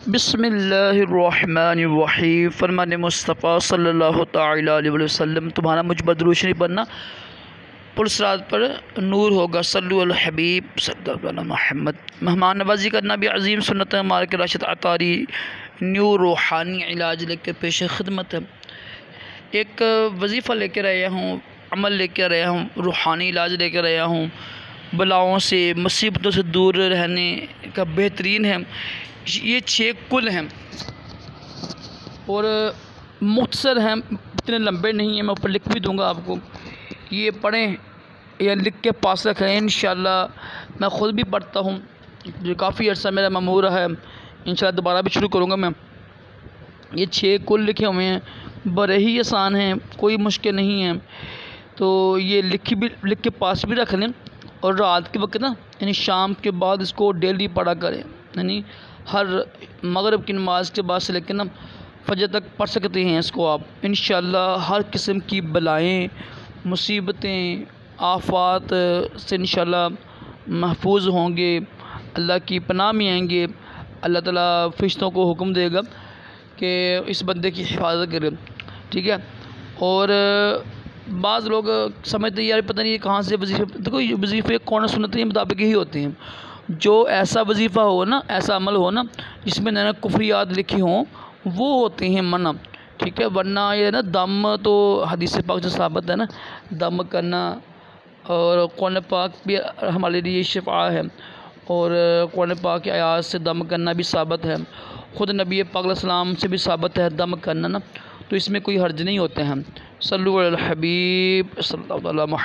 बिस्मिल्लाहिर्रहमानिर्रहीम। फरमान मुस्तफ़ा सल्लल्लाहु तआला अलैहि वसल्लम, तुम्हारा मुझ पर दुरूद शरीफ पढ़ना पुरसरात पर नूर होगा। सल्लु अल हबीब सल्लल्लाहु अलैहि मोहम्मद। मेहमान नवाजी करना भी अज़ीम सुन्नत है। मार के राशिद अतारी न्यू रूहानी इलाज लेकर पेश खिदमत है। एक वजीफ़ा लेकर आया हूँ, अमल लेकर आया हूँ, रूहानी इलाज लेकर आया हूँ। बलाओं से मुसीबतों से दूर रहने का बेहतरीन है। ये 6 कुल हैं और मुख्तसर हैं, इतने लंबे नहीं हैं। मैं ऊपर लिख भी दूंगा आपको, ये पढ़ें या लिख के पास रखें। इंशाल्लाह मैं ख़ुद भी पढ़ता हूँ, जो काफ़ी अर्सा मेरा ममूर है। इंशाल्लाह दोबारा भी शुरू करूँगा मैं। ये 6 कुल लिखे हुए हैं, बड़े ही आसान हैं, कोई मुश्किल नहीं है। तो ये लिख के पास भी रख लें और रात के वक्त ना, यानी शाम के बाद इसको डेली पढ़ा करें। यानी हर मगरिब की नमाज के बाद से लेकर ना फजर तक पढ़ सकते हैं इसको आप। इंशाल्लाह हर किस्म की बलाएँ, मुसीबतें, आफ़ात से इंशाल्लाह महफूज होंगे, अल्लाह की पनाह में आएंगे। अल्लाह ताला फ़रिश्तों को हुक्म देगा कि इस बंदे की हिफाजत करें, ठीक है। और बाज़ लोग समझते हैं यार पता नहीं ये कहाँ से वजीफ़े। देखो ये वजीफ़े कौन सुन्नत के मुताबिक ही होते हैं। जो ऐसा वजीफ़ा हो ना, ऐसा अमल हो ना जिसमें ना कुफ्रियात लिखी हों, वो होते हैं मना, ठीक है। वरना ये ना दम तो हदीस पाक से साबित है ना, दम करना। और कुरान पाक भी हमारे लिए शिफा है और कुरान पाक की आयात से दम करना भी साबित है। ख़ुद नबी पाक अलैहि सलाम से भी साबित है दम करना ना, तो इसमें कोई हर्ज नहीं होते हैं। सल्लु अल हबीब सल्लल्लाहु अलैहि वसल्लम।